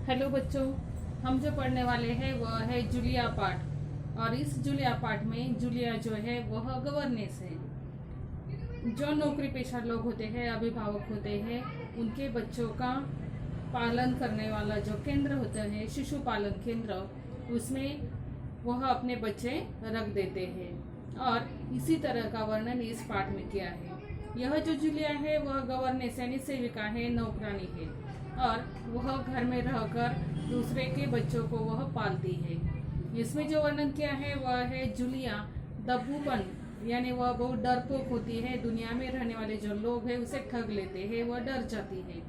Hello बच्चों, हम जो पढ़ने वाले हैं वह है जूलिया पार्ट। और इस जूलिया पार्ट में जूलिया जो है वह गवर्नेंस है। जो नौकरी पेशा लोग होते हैं, अभिभावक होते हैं, उनके बच्चों का पालन करने वाला जो केंद्र होता है, शिशु पालन केंद्र, उसमें वह अपने बच्चे रख देते हैं। और इसी तरह का वर्णन इस पाठ में किया है। यह जो जूलिया है वह गवर्नेंस यानी सेविका है, नौकरानी है, और वह घर में रहकर दूसरे के बच्चों को वह पालती है। इसमें जो वर्णन किया है वह है जूलिया दब्बूपन, यानी वह बहुत डरपोक होती है। दुनिया में रहने वाले जो लोग हैं उसे ठग लेते हैं, वह डर जाती है।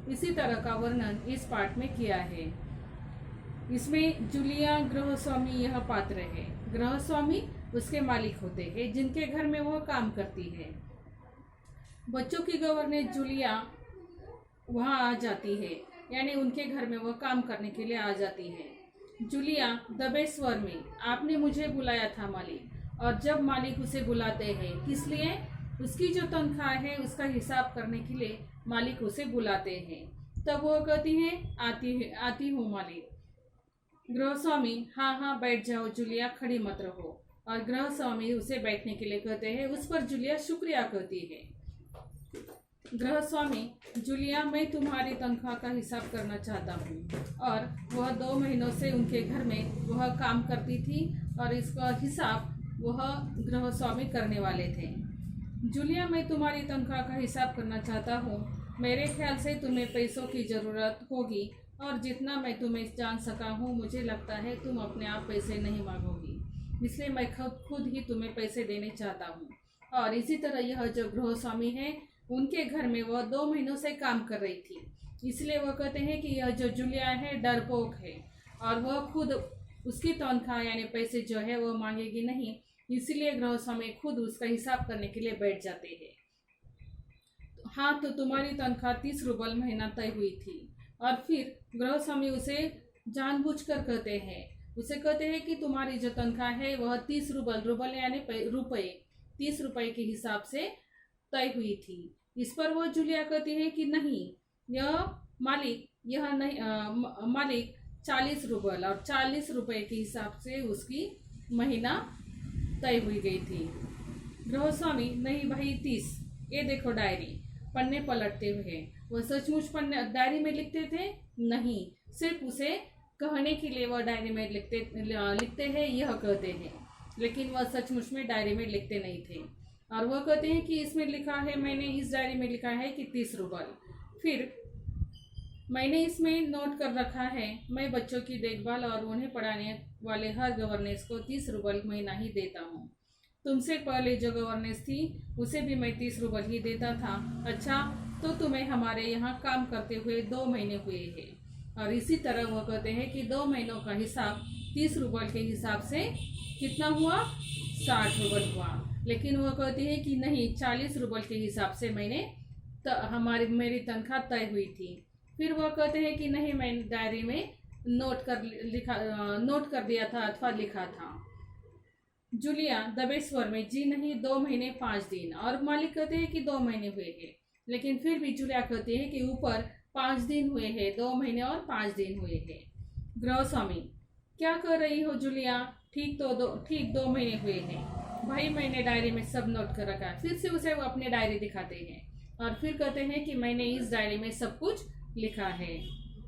इसी तरह का वर्णन इस पाठ में किया है। इसमें जूलिया गृहस्वामी यह पात्र है। गृहस्वामी उसके मालिक होते हैं जिनके घर में वह काम करती है। बच्चों की गवर्नेंस जूलिया वहाँ आ जाती है, यानी उनके घर में वह काम करने के लिए आ जाती है। जूलिया दबे स्वर में, आपने मुझे बुलाया था मालिक। और जब मालिक उसे बुलाते हैं, किस लिए? उसकी जो तनख्वाह है उसका हिसाब करने के लिए मालिक उसे बुलाते हैं। तब वह कहती है, आती हूँ मालिक। गृहस्वामी, हाँ हाँ बैठ जाओ जूलिया, खड़ी मत रहो। और गृहस्वामी उसे बैठने के लिए कहते हैं। उस पर जूलिया शुक्रिया कहती है। गृहस्वामी, जूलिया मैं तुम्हारी तनख्वाह का हिसाब करना चाहता हूँ। और वह 2 महीनों से उनके घर में वह काम करती थी और इसका हिसाब वह गृहस्वामी करने वाले थे। जूलिया मैं तुम्हारी तनख्वाह का हिसाब करना चाहता हूँ। मेरे ख्याल से तुम्हें पैसों की ज़रूरत होगी, और जितना मैं तुम्हें जान सका हूँ मुझे लगता है तुम अपने आप पैसे नहीं मांगोगी, इसलिए मैं खुद ही तुम्हें पैसे देने चाहता हूँ। और इसी तरह यह जो गृहस्वामी है, उनके घर में वह 2 महीनों से काम कर रही थी, इसलिए वह कहते हैं कि यह जो जूलिया है डरपोक है, और वह खुद उसकी तनख्वाह यानी पैसे जो है वह मांगेगी नहीं, इसलिए गृहस्वामी खुद उसका हिसाब करने के लिए बैठ जाते हैं। हाँ, तो तुम्हारी तनख्वाह 30 रूबल महीना तय हुई थी। और फिर गृहस्वामी उसे जानबूझकर कहते हैं, कि तुम्हारी जो तनख्वाह है वह 30 रूबल यानी रुपये 30 रुपये के हिसाब से तय हुई थी। इस पर वो जूलिया कहती है कि नहीं, यह नहीं, मालिक 40 रूबल और 40 रुपये के हिसाब से उसकी महीना तय हुई गई थी। गृहस्वामी, नहीं भाई 30, ये देखो डायरी। पन्ने पलटते हुए, वह सचमुच पन्ने डायरी में लिखते थे? नहीं, सिर्फ उसे कहने के लिए वह डायरी में लिखते हैं, यह कहते हैं, लेकिन वह सचमुच में डायरी में लिखते नहीं थे। और वह कहते हैं कि इसमें लिखा है, मैंने इस डायरी में लिखा है कि 30 रूबल। फिर मैंने इसमें नोट कर रखा है, मैं बच्चों की देखभाल और उन्हें पढ़ाने वाले हर गवर्नेंस को 30 रूबल महीना ही देता हूँ। तुमसे पहले जो गवर्नेंस थी उसे भी मैं 30 रूबल ही देता था। अच्छा, तो तुम्हें हमारे यहाँ काम करते हुए 2 महीने हुए हैं। और इसी तरह वह कहते हैं कि 2 महीनों का हिसाब 30 रूबल के हिसाब से कितना हुआ? 60 रूबल हुआ। लेकिन वह कहती है कि नहीं, 40 रूबल के हिसाब से मेरी तनख्वाह तय हुई थी। फिर वह कहते हैं कि नहीं, मैंने डायरी में नोट कर दिया था अथवा लिखा था। जूलिया दबे स्वर में, जी नहीं, 2 महीने 5 दिन। और मालिक कहते हैं कि 2 महीने हुए हैं, लेकिन फिर भी जूलिया कहती है कि ऊपर 5 दिन हुए हैं, 2 महीने और 5 दिन हुए हैं। गृहस्वामी, क्या कर रही हो जूलिया? ठीक 2 महीने हुए हैं भाई, मैंने डायरी में सब नोट कर रखा है। फिर से उसे वो अपने डायरी दिखाते हैं और फिर कहते हैं कि मैंने इस डायरी में सब कुछ लिखा है।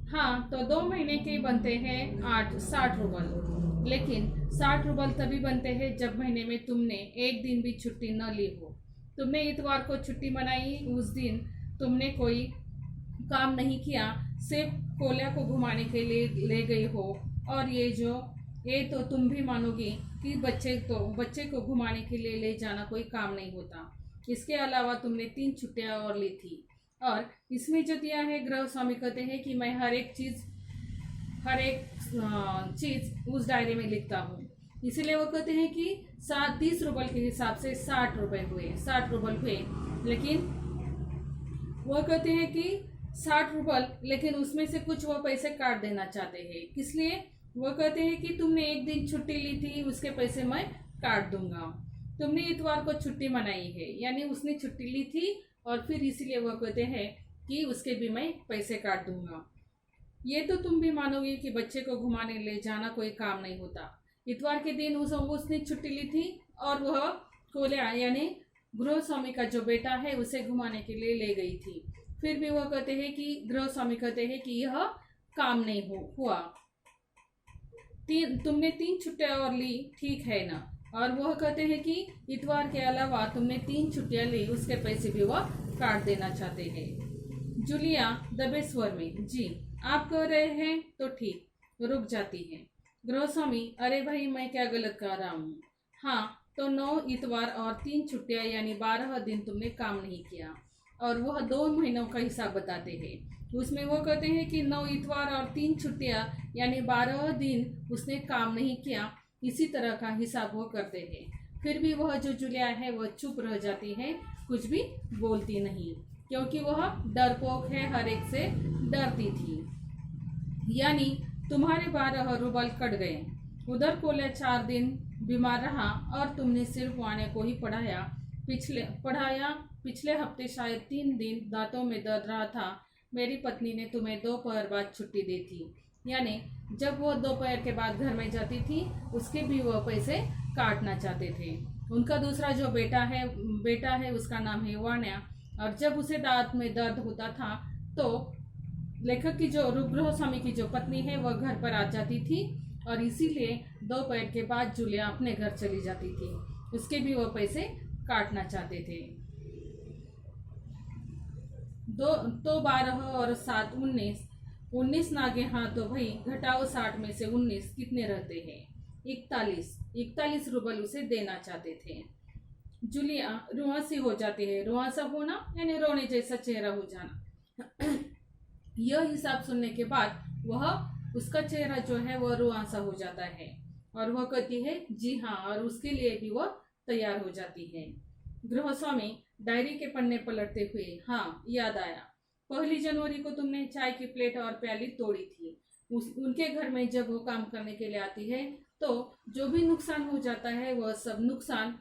हाँ, तो 2 महीने के बनते हैं 60 रूबल, लेकिन 60 रूबल तभी बनते हैं जब महीने में तुमने एक दिन भी छुट्टी न ली हो। तुमने इतवार को छुट्टी मनाई, उस दिन तुमने कोई काम नहीं किया, सिर्फ कोल्या को घुमाने के लिए ले गई हो। और ये तो तुम भी मानोगी कि बच्चे को घुमाने के लिए ले जाना कोई काम नहीं होता। इसके अलावा तुमने 3 छुट्टियां और ली थी। और इसमें जो दिया है, गृहस्वामी कहते हैं कि मैं हर एक चीज उस डायरी में लिखता हूँ। इसीलिए वो कहते हैं कि 30 रूबल के हिसाब से 60 रूबल हुए। लेकिन वो कहते हैं कि 60 रूबल, लेकिन उसमें से कुछ वो पैसे काट देना चाहते हैं। किस लिए? वो कहते हैं कि तुमने एक दिन छुट्टी ली थी, उसके पैसे मैं काट दूंगा। तुमने इतवार को छुट्टी मनाई है, यानी उसने छुट्टी ली थी, और फिर इसीलिए वो कहते हैं कि उसके भी मैं पैसे काट दूंगा। ये तो तुम भी मानोगे कि बच्चे को घुमाने ले जाना कोई काम नहीं होता। इतवार के दिन उसने छुट्टी ली थी और वह कोल्या यानी गृह स्वामी का जो बेटा है उसे घुमाने के लिए ले गई थी। फिर भी वह कहते हैं कि गृह स्वामी कहते हैं कि यह काम नहीं हुआ। तुमने 3 छुट्टियां और ली, ठीक है ना? और वह कहते हैं कि इतवार के अलावा तुमने 3 छुट्टियां ली, उसके पैसे भी वह काट देना चाहते हैं। जूलिया दबे स्वर में, जी आप कह रहे हैं तो ठीक, रुक जाती है। गृहस्वामी, अरे भाई मैं क्या गलत कह रहा हूँ? हाँ तो 9 इतवार और 3 छुट्टियां यानी 12 दिन तुमने काम नहीं किया। और वह 2 महीनों का हिसाब बताते हैं। उसमें वो कहते हैं कि 9 इतवार और 3 छुट्टियां यानी 12 दिन उसने काम नहीं किया। इसी तरह का हिसाब वो करते हैं। फिर भी वह जो जूलिया है वह चुप रह जाती है, कुछ भी बोलती नहीं, क्योंकि वह डरपोक है, हर एक से डरती थी। यानी तुम्हारे 12 रूबल कट गए। उधर कोल्या 4 दिन बीमार रहा और तुमने सिर्फ वाने को ही पढ़ाया। पिछले हफ्ते शायद 3 दिन दांतों में दर्द रहा था। मेरी पत्नी ने तुम्हें दोपहर बाद छुट्टी दी थी, यानी जब वो दोपहर के बाद घर में जाती थी उसके भी वो पैसे काटना चाहते थे। उनका दूसरा जो बेटा है उसका नाम है वान्या। और जब उसे दांत में दर्द होता था तो लेखक की जो गृहस्वामी की जो पत्नी है वह घर पर आ जाती थी और इसीलिए दोपहर के बाद जूलिया अपने घर चली जाती थी। उसके भी वो पैसे काटना चाहते थे। 12 और 7 19 नागे। हाँ तो भाई घटाओ 60 में से 19 कितने रहते हैं? 41 रूबल उसे देना चाहते थे। जूलिया रुआसी हो जाती है। रुआसा होना यानी रोने जैसा चेहरा हो जाना। यह हिसाब सुनने के बाद वह उसका चेहरा जो है वह रुआसा हो जाता है और वह कहती है जी हाँ, और उसके लिए भी वह तैयार हो जाती है। गृहस्वामी डायरी के पन्ने पलटते हुए, हाँ याद आया, 1 जनवरी को तुमने चाय की प्लेट और प्याली तोड़ी थी। उनके घर में जब वो काम करने के लिए आती है तो जो भी नुकसान हो जाता है वह सब नुकसान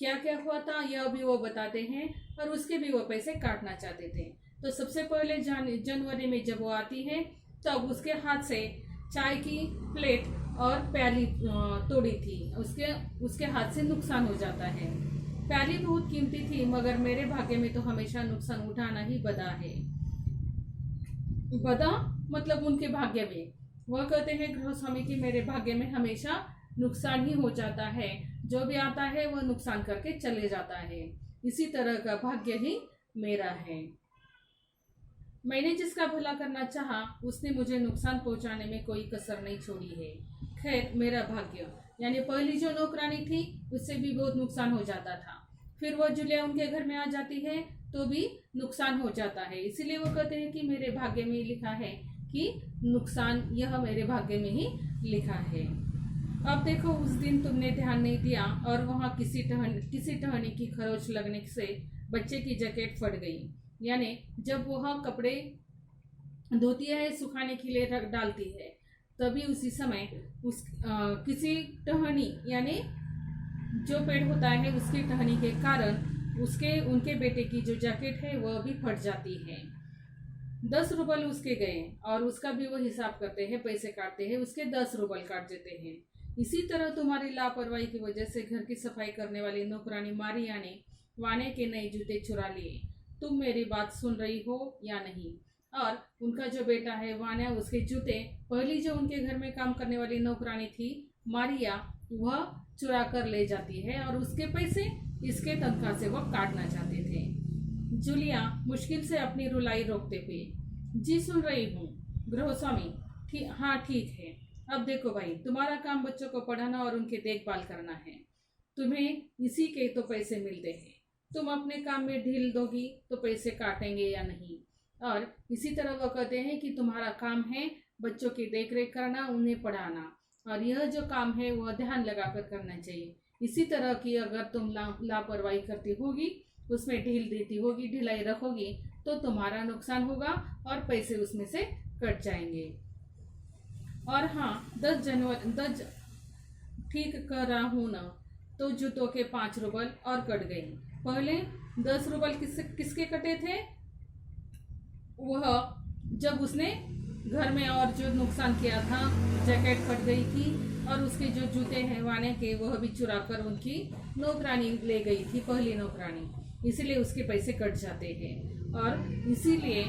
क्या क्या हुआ था यह भी वो बताते हैं और उसके भी वो पैसे काटना चाहते थे। तो सबसे पहले जनवरी में जब वो आती है तब उसके हाथ से चाय की प्लेट और प्याली तोड़ी थी, उसके हाथ से नुकसान हो जाता है। प्याली बहुत कीमती थी मगर मेरे भाग्य में तो हमेशा नुकसान उठाना ही बदा है। बदा मतलब उनके भाग्य में। वह कहते हैं गृहस्वामी की मेरे भाग्य में हमेशा नुकसान ही हो जाता है, जो भी आता है वह नुकसान करके चले जाता है। इसी तरह का भाग्य ही मेरा है। मैंने जिसका भला करना चाहा उसने मुझे नुकसान पहुंचाने में कोई कसर नहीं छोड़ी है। खैर मेरा भाग्य, यानी पहली जो नौकरानी थी उससे भी बहुत नुकसान हो जाता था। फिर वह जूलिया उनके घर में आ जाती है तो भी नुकसान हो जाता है। इसीलिए वो कहते हैं कि मेरे भाग्य में ही लिखा है कि नुकसान यह मेरे भाग्य में ही लिखा है। अब देखो उस दिन तुमने ध्यान नहीं दिया और वहाँ किसी टहनी की खरोच लगने से बच्चे की जैकेट फट गई। यानी जब वह कपड़े धोती है सुखाने के लिए रख डालती है तभी उसी समय किसी टहनी यानी जो पेड़ होता है उसकी टहनी के कारण उनके बेटे की जो जैकेट है वह भी फट जाती है। 10 रूबल उसके गए और उसका भी वो हिसाब करते हैं, पैसे काटते हैं, उसके 10 रूबल काट देते हैं। इसी तरह तुम्हारी लापरवाही की वजह से घर की सफाई करने वाली नौकरानी मारिया ने वाने के नए जूते चुरा लिए। तुम मेरी बात सुन रही हो या नहीं? और उनका जो बेटा है वान्या उसके जूते पहली जो उनके घर में काम करने वाली नौकरानी थी मारिया वह चुरा कर ले जाती है और उसके पैसे इसके तनख्वाह से वह काटना चाहते थे। जूलिया मुश्किल से अपनी रुलाई रोकते हुए, जी सुन रही हूँ गृहस्वामी, हाँ ठीक है। अब देखो भाई, तुम्हारा काम बच्चों को पढ़ाना और उनकी देखभाल करना है, तुम्हें इसी के तो पैसे मिलते हैं। तुम अपने काम में ढील दोगी तो पैसे काटेंगे या नहीं? और इसी तरह वह कहते हैं कि तुम्हारा काम है बच्चों की देखरेख करना, उन्हें पढ़ाना, और यह जो काम है वह ध्यान लगाकर करना चाहिए। इसी तरह की अगर तुम लापरवाही करती होगी, उसमें ढील देती होगी, ढिलाई रखोगी तो तुम्हारा नुकसान होगा और पैसे उसमें से कट जाएंगे। और हाँ 10 ठीक कर रहा हूँ ना, तो जूतों के 5 रूबल और कट गए। पहले 10 रूबल किसके कटे थे? वह जब उसने घर में और जो नुकसान किया था, जैकेट फट गई थी और उसके जो जूते हैं वाने के वह भी चुरा कर उनकी नौकरानी ले गई थी, पहली नौकरानी, इसीलिए उसके पैसे कट जाते हैं। और इसीलिए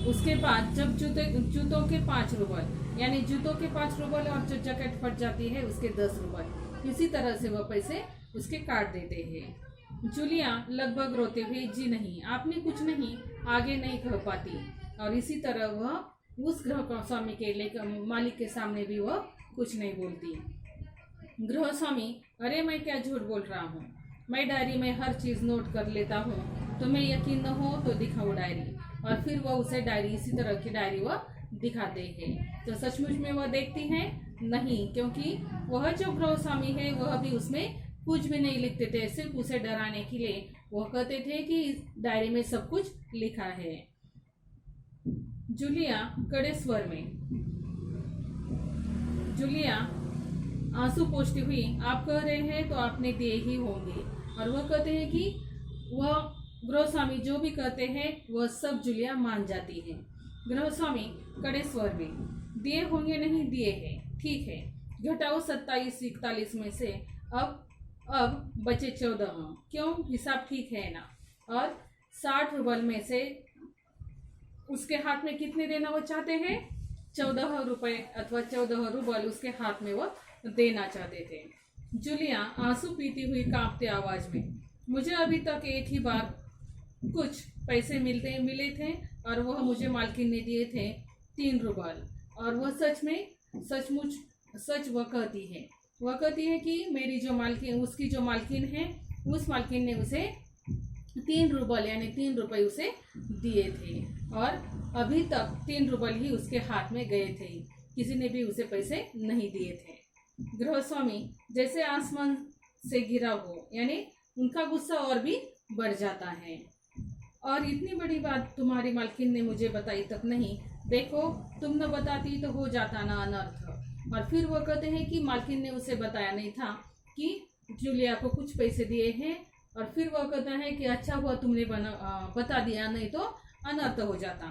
उसके बाद जब जूतों के 5 रुपए, यानी जूतों के 5 रुपए और जो जैकेट फट जाती है उसके 10 रुपए, इसी तरह से वह पैसे उसके काट देते हैं। जूलिया लगभग रोते हुए, जी नहीं, आपने कुछ नहीं, आगे नहीं कह पाती। और इसी तरह वह उस गृह स्वामी के मालिक के सामने भी वह कुछ नहीं बोलती। गृह स्वामी, अरे मैं क्या झूठ बोल रहा हूँ, मैं डायरी में हर चीज नोट कर लेता हूँ, तुम्हें यकीन न हो तो दिखाओ डायरी। और फिर वह उसे डायरी, इसी तरह की डायरी वह दिखाते हैं। तो सचमुच में वह देखती है नहीं, क्योंकि वह जो गृह स्वामी है वह भी उसमें कुछ भी नहीं लिखते थे, सिर्फ उसे डराने के लिए वह कहते थे कि इस डायरी में सब कुछ लिखा है। जूलिया कड़े स्वर में, जूलिया आंसू पोंछती हुई, आप कह रहे हैं तो आपने दिए ही होंगे। और वह कहते हैं कि वह गृह स्वामी जो भी कहते हैं वह सब जूलिया मान जाती है। गृह स्वामी कड़े स्वर में, दिए होंगे नहीं, दिए हैं, ठीक है, घटाओ 27-41 में से अब बचे 14, क्यों, हिसाब ठीक है ना। और 60 रुपए में से उसके हाथ में कितने देना वो चाहते हैं, 14 रुपए अथवा 14 रूबल उसके हाथ में वो देना चाहते थे। जूलिया आंसू पीती हुई कांपते आवाज में, मुझे अभी तक एक ही बार कुछ पैसे मिले थे और वह मुझे मालकिन ने दिए थे 3 रूबल। और वह सचमुच सच वह कहती है कि मेरी जो मालकिन, उसकी जो मालकिन है, उस मालकिन ने उसे 3 रूबल यानी 3 रुपए उसे दिए थे और अभी तक 3 रूबल ही उसके हाथ में गए थे, किसी ने भी उसे पैसे नहीं दिए थे। गृह स्वामी जैसे आसमान से गिरा हो, यानी उनका गुस्सा और भी बढ़ जाता है। और इतनी बड़ी बात तुम्हारी मालकिन ने मुझे बताई तक नहीं, देखो तुम न बताती तो हो जाता ना अनर्थ। और फिर वो कहते हैं कि मालकिन ने उसे बताया नहीं था कि जूलिया को कुछ पैसे दिए हैं। और फिर वह कहता है कि अच्छा हुआ तुमने बता दिया, नहीं तो अनर्थ हो जाता।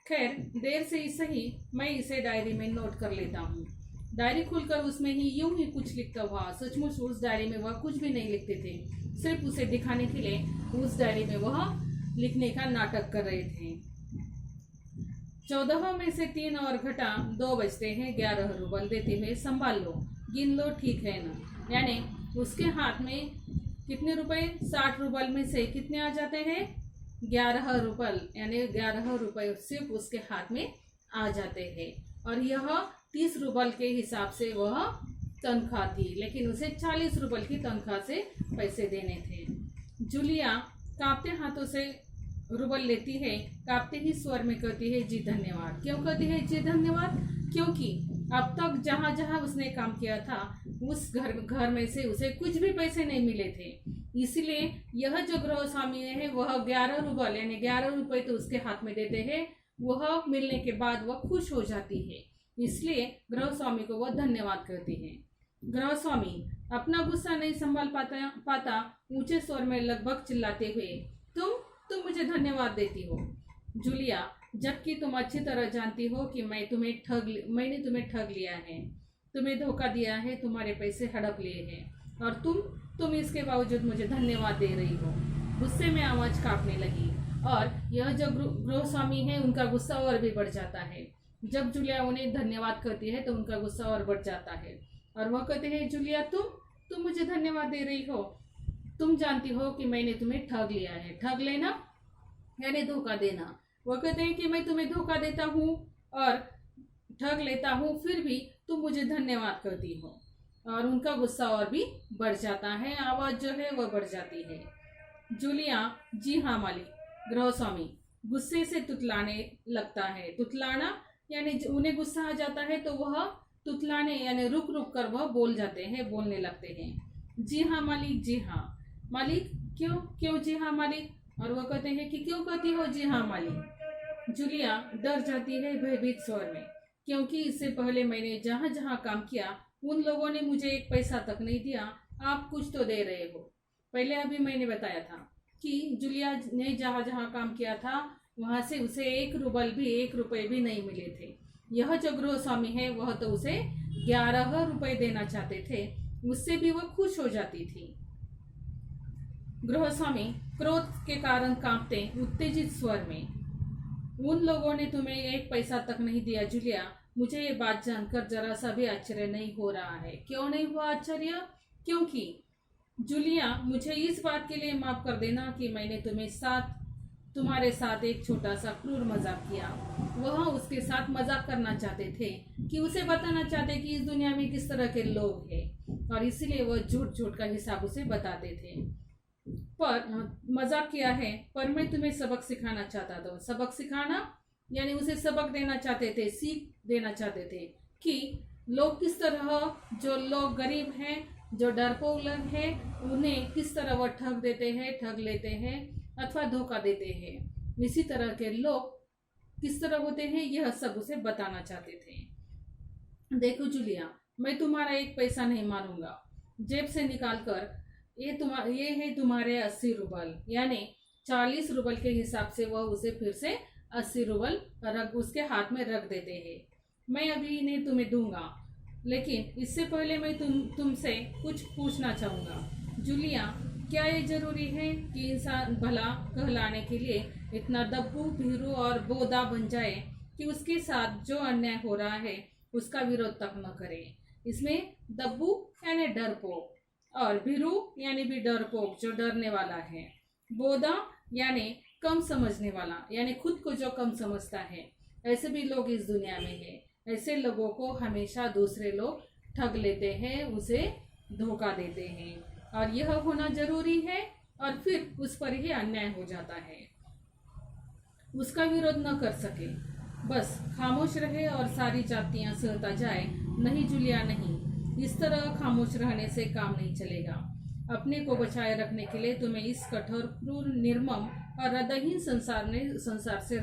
खैर देर से ही सही, मैं इसे डायरी में नोट कर लेता हूँ। डायरी खुलकर उसमें ही यूं ही कुछ लिखता हुआ, सचमुच उस डायरी में वह कुछ भी नहीं लिखते थे, सिर्फ उसे दिखाने के लिए उस डायरी में वह लिखने का नाटक कर रहे थे। 14 में से 3 और घटा 2 बचते हैं 11 रूबल देते हुए, संभाल लो, गिन लो, ठीक है ना। यानी उसके हाथ में कितने रुपए, 60 रूबल में से कितने आ जाते हैं, 11 रूबल, यानी 11 रुपए सिर्फ उसके हाथ में आ जाते हैं। और यह 30 रूबल के हिसाब से वह तनख्वाह थी, लेकिन उसे 40 रूबल की तनख्वाह से पैसे देने थे। जूलिया कांपते हाथों से रूबल लेती है, कांपते ही स्वर में कहती है, जी धन्यवाद। क्यों कहती है जी धन्यवाद, क्योंकि अब तक जहाँ जहाँ उसने काम किया था उस घर में से उसे कुछ भी पैसे नहीं मिले थे। इसलिए यह जो गृह स्वामी है वह 11 रूबल यानी 11 रुपए तो उसके हाथ में देते हैं, वह मिलने के बाद वह खुश हो जाती है, इसलिए गृह स्वामी को वह धन्यवाद कहती है। गृह स्वामी अपना गुस्सा नहीं संभाल पाता ऊंचे स्वर में लगभग चिल्लाते हुए, तुम मुझे धन्यवाद देती हो जूलिया, जबकि तुम अच्छी तरह जानती हो कि मैंने तुम्हें ठग लिया है, तुम्हें धोखा दिया है, तुम्हारे पैसे हड़प लिए हैं और तुम इसके बावजूद मुझे धन्यवाद दे रही हो। गुस्से में आवाज कांपने लगी और यह जो गृह स्वामी है उनका गुस्सा और भी बढ़ जाता है। जब जूलिया उन्हें धन्यवाद करती है तो उनका गुस्सा और बढ़ जाता है और वह कहते हैं, जूलिया तुम मुझे धन्यवाद दे रही हो, तुम जानती हो कि मैंने तुम्हें ठग लिया है। ठग लेना यानी धोखा देना। वह कहते हैं कि मैं तुम्हें धोखा देता हूँ और ठग लेता हूँ, फिर भी तुम मुझे धन्यवाद करती हो। और उनका गुस्सा और भी बढ़ जाता है, आवाज जो है वह बढ़ जाती है। जूलिया, जी हाँ मालिक। गृह स्वामी गुस्से से तुतलाने लगता है। तुतलाना यानी उन्हें गुस्सा आ जाता है तो वह तुतलाने यानी रुक रुक कर वह बोलने लगते हैं। जी हाँ मालिक, जी हाँ मालिक। क्यों जी हाँ मालिक। और वह कहते हैं कि क्यों कहती हो जी हाँ मालिक। जूलिया डर जाती है भयभीत स्वर में, क्योंकि इससे पहले मैंने जहाँ जहाँ काम किया उन लोगों ने मुझे एक पैसा तक नहीं दिया। आप कुछ तो दे रहे हो। पहले अभी मैंने बताया था कि जूलिया ने जहाँ जहाँ काम किया था वहां से उसे 1 रुपए भी नहीं मिले थे। यह जो गृह स्वामी है वह तो उसे 11 रुपए देना चाहते थे, उससे भी वह खुश हो जाती थी। गृह स्वामी क्रोध के कारण कांपते उत्तेजित स्वर में, उन लोगों ने तुम्हें 1 पैसा तक नहीं दिया जूलिया। मुझे ये बात जानकर जरा सा भी आश्चर्य नहीं हो रहा है। क्यों नहीं हुआ आश्चर्य? क्योंकि जूलिया, मुझे इस बात के लिए माफ कर देना कि मैंने तुम्हारे साथ एक छोटा सा क्रूर मजाक किया। वह उसके साथ मजाक करना चाहते थे कि उसे बताना चाहते कि इस दुनिया में किस तरह के लोग हैं, और इसीलिए वह झूठ झूठ का हिसाब उसे बताते थे। पर मजाक किया है, पर मैं तुम्हें सबक सिखाना चाहता था। सबक सिखाना यानी उसे सबक देना चाहते थे, सीख देना चाहते थे कि लोग किस तरह, जो लोग गरीब हैं, जो डरपोक लोग हैं, उन्हें किस तरह वह ठग देते हैं, ठग लेते हैं अथवा धोखा देते हैं। इसी तरह के लोग किस तरह होते हैं, यह सब उसे बताना चाहते थे। देखो जूलिया, मैं तुम्हारा 1 पैसा नहीं मानूंगा। जेब से निकालकर ये है तुम्हारे 80 रूबल, यानी 40 रूबल के हिसाब से वह उसे फिर से 80 रूबल उसके हाथ में रख देते हैं। मैं अभी इन्हें तुम्हें दूंगा, लेकिन इससे पहले मैं तुमसे कुछ पूछना चाहूँगा। जूलिया, क्या ये जरूरी है कि इंसान भला कहलाने के लिए इतना दब्बू, भीरू और बोदा बन जाए कि उसके साथ जो अन्याय हो रहा है उसका विरोध तक न करे? इसमें दब्बू यानी डरपोक, और भीरू यानी भी डरपोक, जो डरने वाला है। बोदा यानी कम समझने वाला, यानी खुद को जो कम समझता है। ऐसे भी लोग इस दुनिया में हैं। ऐसे लोगों को हमेशा दूसरे लोग ठग लेते हैं, उसे धोखा देते हैं, और यह होना जरूरी है, और फिर उस पर ही अन्याय हो जाता है। उसका विरोध न कर सके, बस खामोश रहे और सारी जातियां सहता जाए। नहीं जूलिया, नहीं, इस तरह खामोश रहने से काम नहीं चलेगा। अपने को बचाए रखने के लिए तुम्हें इस कठोर, क्रूर, निर्मम और हृदयहीन संसार से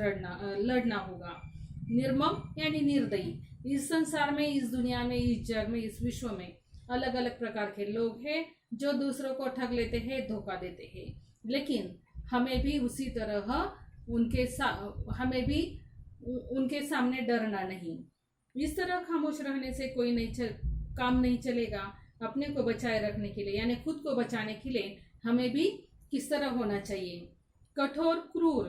लड़ना होगा। निर्मम यानी निर्दयी। इस संसार में, इस दुनिया में, इस जग में, इस विश्व में अलग अलग प्रकार के लोग हैं जो दूसरों को ठग लेते हैं, धोखा देते हैं, लेकिन हमें भी उसी तरह उनके सामने डरना नहीं। इस तरह खामोश रहने से कोई काम नहीं चलेगा। अपने को बचाए रखने के लिए, यानी खुद को बचाने के लिए, हमें भी किस तरह होना चाहिए? कठोर, क्रूर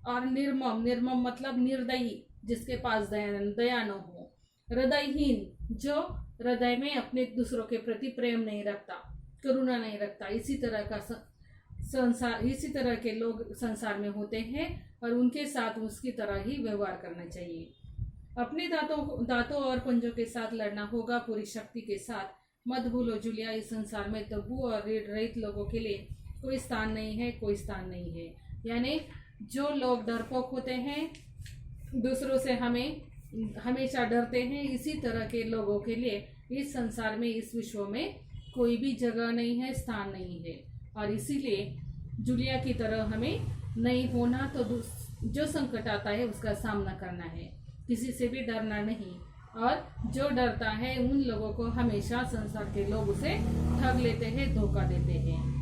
और निर्मम। निर्मम मतलब निर्दयी, जिसके पास दया न हो। हृदयहीन, जो हृदय में अपने दूसरों के प्रति प्रेम नहीं रखता, करुणा नहीं रखता। इसी तरह के लोग संसार में होते हैं, और उनके साथ उसकी तरह ही व्यवहार करना चाहिए। अपने दांतों और पंजों के साथ लड़ना होगा, पूरी शक्ति के साथ। मत भूलो जूलिया, इस संसार में तब्बू और रीढ़ रहित लोगों के लिए कोई स्थान नहीं है, कोई स्थान नहीं है। यानी जो लोग डरपोक होते हैं, दूसरों से हमेशा डरते हैं, इसी तरह के लोगों के लिए इस संसार में, इस विश्व में कोई भी जगह नहीं है, स्थान नहीं है। और इसीलिए जूलिया की तरह हमें नहीं होना, तो जो संकट आता है उसका सामना करना है, किसी से भी डरना नहीं। और जो डरता है उन लोगों को हमेशा संसार के लोग उसे ठग लेते हैं, धोखा देते हैं।